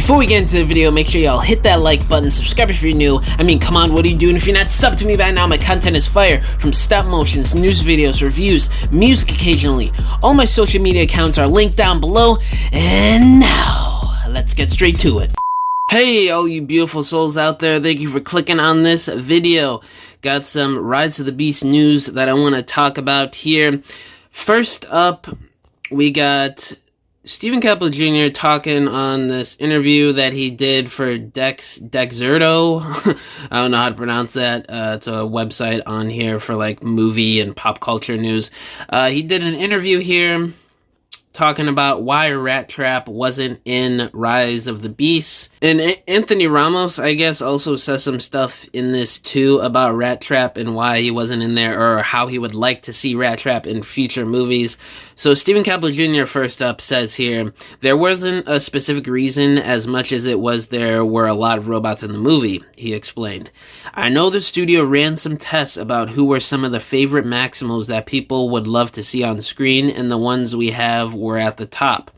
Before we get into the video, make sure y'all hit that like button, subscribe if you're new. I mean, come on, what are you doing if you're not subbed to me by now? My content is fire, from stop motions, news videos, reviews, music occasionally. All my social media accounts are linked down below, and now, let's get straight to it. Hey, all you beautiful souls out there, thank you for clicking on this video. Got some Rise of the Beast news that I want to talk about here. First up, we got Steven Caple Jr. talking on this interview that he did for Dexerto. I don't know how to pronounce that. It's a website on here for like movie and pop culture news. He did an interview here talking about why RATTRAP wasn't in Rise of the Beast. And Anthony Ramos, I guess, also says some stuff in this too about RATTRAP and why he wasn't in there, or how he would like to see RATTRAP in future movies. So Steven Caple Jr. first up says here, there wasn't a specific reason as much as it was there were a lot of robots in the movie, he explained. I know the studio ran some tests about who were some of the favorite Maximals that people would love to see on screen, and the ones we have were at the top.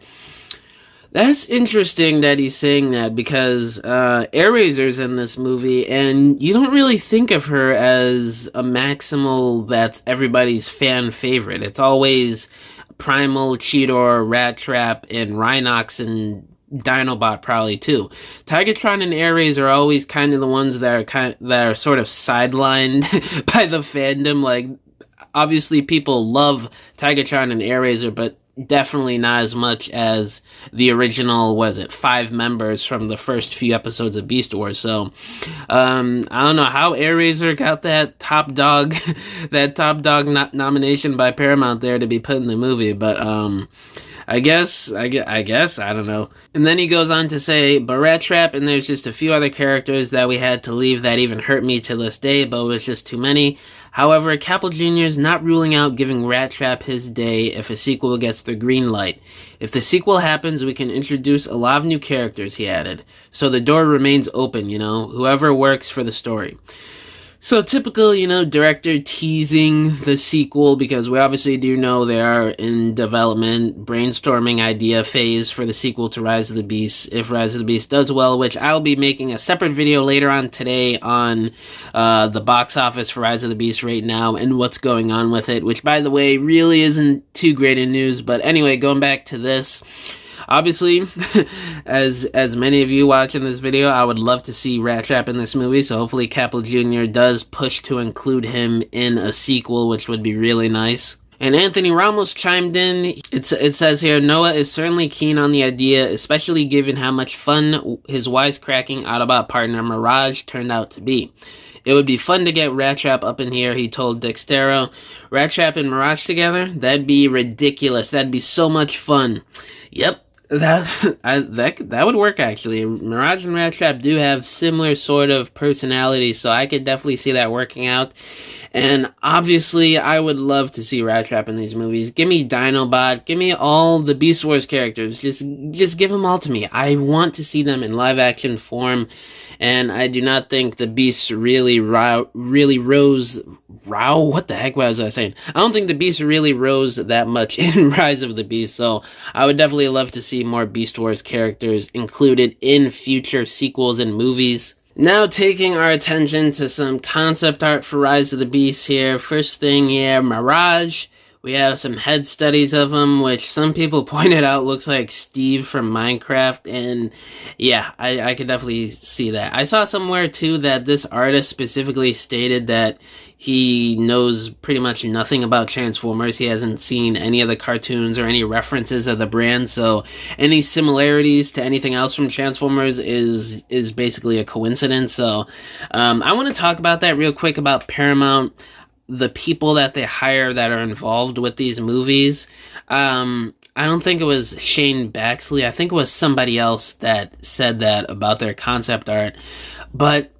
That's interesting that he's saying that, because Airazor's in this movie, and you don't really think of her as a Maximal that's everybody's fan favorite. It's always Primal, Cheetor, RATTRAP, and Rhinox, and Dinobot probably too. Tigatron and Airazor are always kind of the ones that are sort of sidelined by the fandom. Like, obviously people love Tigatron and Airazor, but definitely not as much as the original, 5 members from the first few episodes of Beast Wars. So I don't know how Airazor got that top dog nomination by Paramount there to be put in the movie, but I guess, I don't know. And then he goes on to say, but RATTRAP, and there's just a few other characters that we had to leave that even hurt me to this day, but it was just too many. However, Caple Jr. is not ruling out giving RATTRAP his day if a sequel gets the green light. If the sequel happens, we can introduce a lot of new characters, he added. So the door remains open, whoever works for the story. So typical, director teasing the sequel, because we obviously do know they are in development, brainstorming idea phase for the sequel to Rise of the Beast, if Rise of the Beast does well, which I'll be making a separate video later on today on the box office for Rise of the Beast right now and what's going on with it, which, by the way, really isn't too great in news. But anyway, going back to this, obviously, as many of you watching this video, I would love to see RATTRAP in this movie, so hopefully Caple Jr. does push to include him in a sequel, which would be really nice. And Anthony Ramos chimed in. It says here, Noah is certainly keen on the idea, especially given how much fun his wisecracking Autobot partner Mirage turned out to be. It would be fun to get RATTRAP up in here, he told Dexterro. RATTRAP and Mirage together? That'd be ridiculous. That'd be so much fun. Yep. That would work, actually. Mirage and RATTRAP do have similar sort of personalities, so I could definitely see that working out. And obviously, I would love to see RATTRAP in these movies. Give me Dinobot, give me all the Beast Wars characters. Just give them all to me. I want to see them in live action form. And I do not think the Beast really rose. What the heck was I saying? I don't think the Beast really rose that much in Rise of the Beast, so I would definitely love to see more Beast Wars characters included in future sequels and movies. Now taking our attention to some concept art for Rise of the Beast here. First thing here, Mirage. We have some head studies of him, which some people pointed out looks like Steve from Minecraft, and yeah, I could definitely see that. I saw somewhere too that this artist specifically stated that he knows pretty much nothing about Transformers. He hasn't seen any of the cartoons or any references of the brand, so any similarities to anything else from Transformers is basically a coincidence. So I want to talk about that real quick about Paramount, the people that they hire that are involved with these movies. I don't think it was Shane Baxley. I think it was somebody else that said that about their concept art. But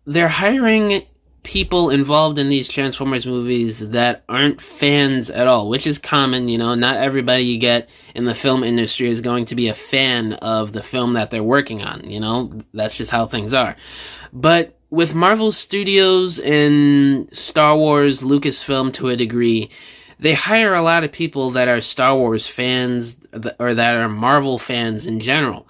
they're hiring people involved in these Transformers movies that aren't fans at all, which is common. Not everybody you get in the film industry is going to be a fan of the film that they're working on. That's just how things are. But with Marvel Studios and Star Wars, Lucasfilm to a degree, they hire a lot of people that are Star Wars fans or that are Marvel fans in general.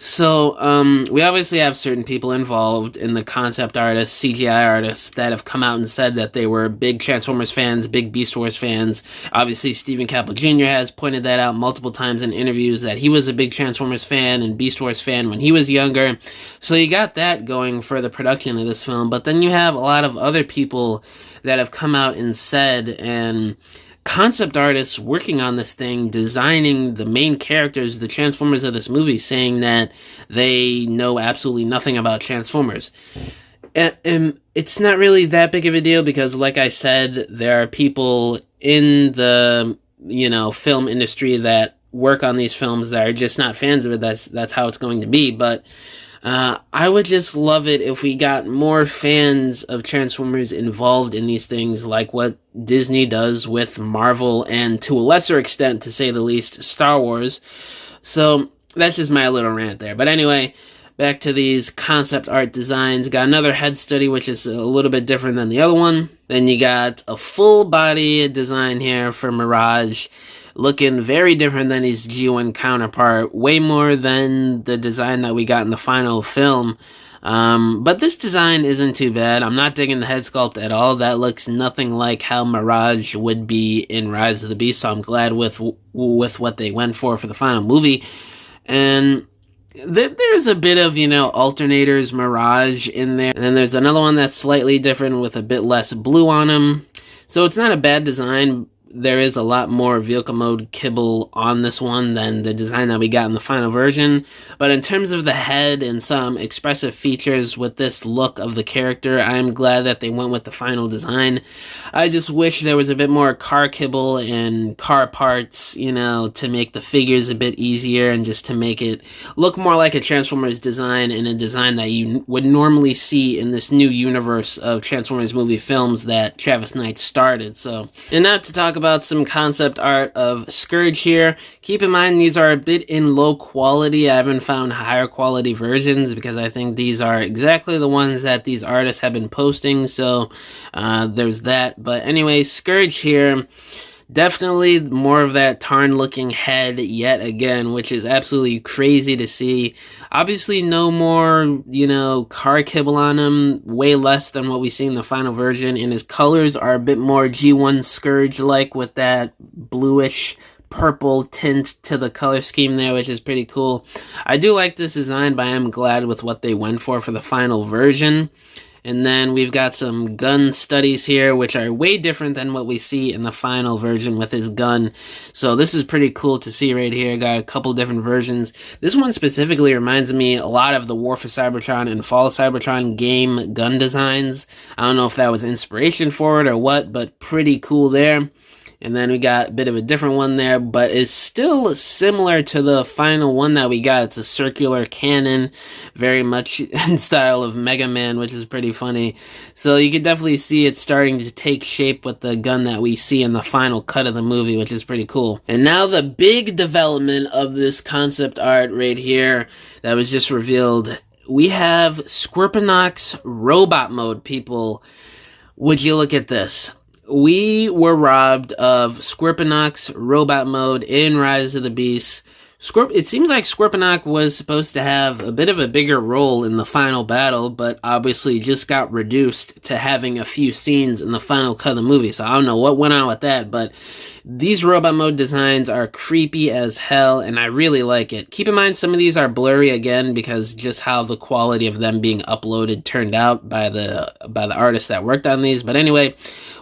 So, we obviously have certain people involved in the concept artists, CGI artists, that have come out and said that they were big Transformers fans, big Beast Wars fans. Obviously, Stephen Caple Jr. has pointed that out multiple times in interviews, that he was a big Transformers fan and Beast Wars fan when he was younger. So you got that going for the production of this film, but then you have a lot of other people that have come out and said, and concept artists working on this thing, designing the main characters, the Transformers of this movie, saying that they know absolutely nothing about Transformers. And it's not really that big of a deal because, like I said, there are people in the, film industry that work on these films that are just not fans of it. That's how it's going to be. But I would just love it if we got more fans of Transformers involved in these things, like what Disney does with Marvel and, to a lesser extent, to say the least, Star Wars. So that's just my little rant there. But anyway, back to these concept art designs. Got another head study, which is a little bit different than the other one. Then you got a full body design here for Mirage, looking very different than his G1 counterpart, way more than the design that we got in the final film. But this design isn't too bad. I'm not digging the head sculpt at all. That looks nothing like how Mirage would be in Rise of the Beast, so I'm glad with what they went for the final movie. And there's a bit of, alternators Mirage in there. And then there's another one that's slightly different with a bit less blue on him. So it's not a bad design. There is a lot more vehicle mode kibble on this one than the design that we got in the final version. But in terms of the head and some expressive features with this look of the character, I am glad that they went with the final design. I just wish there was a bit more car kibble and car parts, to make the figures a bit easier and just to make it look more like a Transformers design, and a design that you would normally see in this new universe of Transformers movie films that Travis Knight started. So, and now to talk about some concept art of Scourge here. Keep in mind these are a bit in low quality. I haven't found higher quality versions because I think these are exactly the ones that these artists have been posting, so there's that. But anyway, Scourge here, definitely more of that tarn looking head yet again, which is absolutely crazy to see. Obviously no more, car kibble on him, way less than what we see in the final version, and his colors are a bit more G1 Scourge-like with that bluish purple tint to the color scheme there, which is pretty cool. I do like this design, but I am glad with what they went for the final version. And then we've got some gun studies here, which are way different than what we see in the final version with his gun. So this is pretty cool to see right here. Got a couple different versions. This one specifically reminds me a lot of the War for Cybertron and Fall of Cybertron game gun designs. I don't know if that was inspiration for it or what, but pretty cool there. And then we got a bit of a different one there, but it's still similar to the final one that we got. It's a circular cannon, very much in style of Mega Man, which is pretty funny. So you can definitely see it starting to take shape with the gun that we see in the final cut of the movie, which is pretty cool. And now the big development of this concept art right here that was just revealed. We have Scorponok's robot mode, people. Would you look at this? We were robbed of Scorponok's robot mode in Rise of the Beast. It seems like Scorponok was supposed to have a bit of a bigger role in the final battle, but obviously just got reduced to having a few scenes in the final cut of the movie. So I don't know what went on with that, but these robot mode designs are creepy as hell, and I really like it. Keep in mind, some of these are blurry again because just how the quality of them being uploaded turned out by the artists that worked on these. But anyway,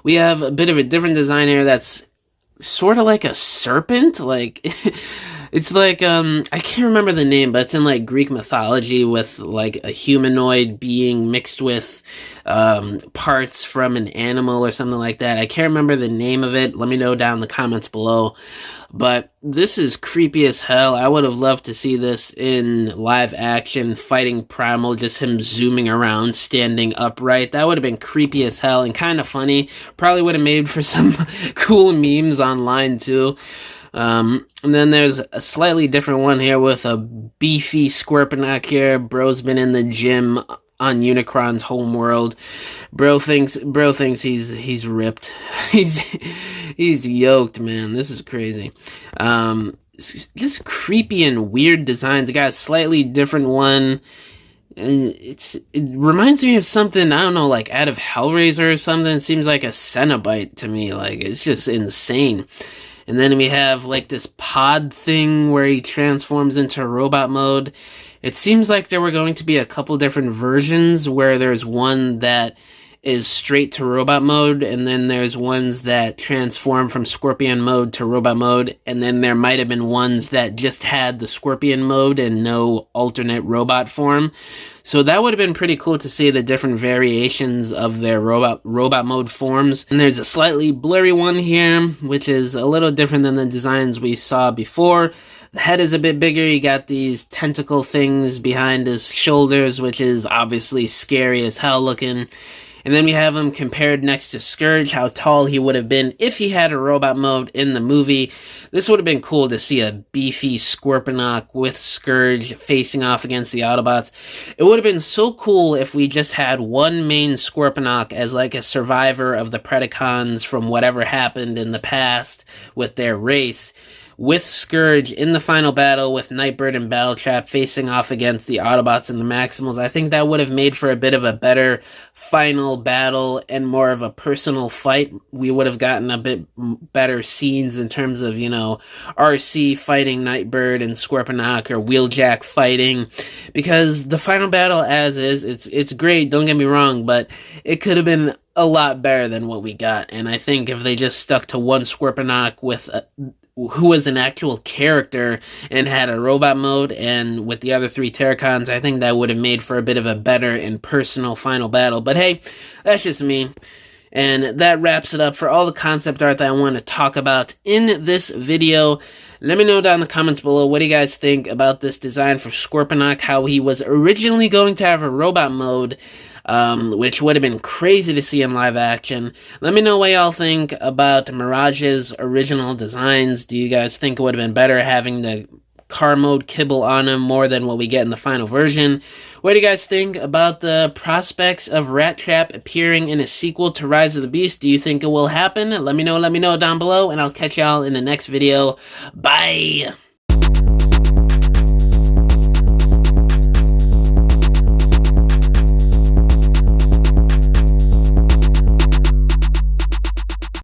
we have a bit of a different design here that's sort of like a serpent, like it's like I can't remember the name, but it's in like Greek mythology with like a humanoid being mixed with parts from an animal or something like that. I can't remember the name of it. Let me know down in the comments below. But this is creepy as hell. I would have loved to see this in live action, fighting Primal, just him zooming around, standing upright. That would have been creepy as hell and kind of funny. Probably would have made for some cool memes online too. And then there's a slightly different one here with a beefy Scorponok here. Bro's been in the gym on Unicron's homeworld. Bro thinks he's ripped. He's yoked, man. This is crazy. just creepy and weird designs. It got a slightly different one. And it reminds me of something, I don't know, like out of Hellraiser or something. It seems like a Cenobite to me. Like, it's just insane. And then we have like this pod thing where he transforms into robot mode. It seems like there were going to be a couple different versions where there's one that is straight to robot mode, and then there's ones that transform from Scorpion mode to robot mode, and then there might have been ones that just had the Scorpion mode and no alternate robot form. So that would have been pretty cool to see the different variations of their robot mode forms. And there's a slightly blurry one here, which is a little different than the designs we saw before. The head is a bit bigger. You got these tentacle things behind his shoulders, which is obviously scary as hell looking. And then we have him compared next to Scourge, how tall he would have been if he had a robot mode in the movie. This would have been cool to see a beefy Scorponok with Scourge facing off against the Autobots. It would have been so cool if we just had one main Scorponok as like a survivor of the Predacons from whatever happened in the past with their race, with Scourge in the final battle with Nightbird and RATTRAP facing off against the Autobots and the Maximals. I think that would have made for a bit of a better final battle and more of a personal fight. We would have gotten a bit better scenes in terms of, you know, RC fighting Nightbird and Scorponok, or Wheeljack fighting, because the final battle as is, it's great, don't get me wrong, but it could have been a lot better than what we got. And I think if they just stuck to one Scorponok with who was an actual character and had a robot mode, and with the other three Terracons, I think that would have made for a bit of a better and personal final battle. But hey, that's just me. And that wraps it up for all the concept art that I want to talk about in this video. Let me know down in the comments below, what do you guys think about this design for Scorponok, how he was originally going to have a robot mode, which would have been crazy to see in live action. Let me know what y'all think about Mirage's original designs. Do you guys think it would have been better having the car mode kibble on him more than what we get in the final version? What do you guys think about the prospects of RATTRAP appearing in a sequel to Rise of the Beast? Do you think it will happen? Let me know down below, and I'll catch y'all in the next video. Bye!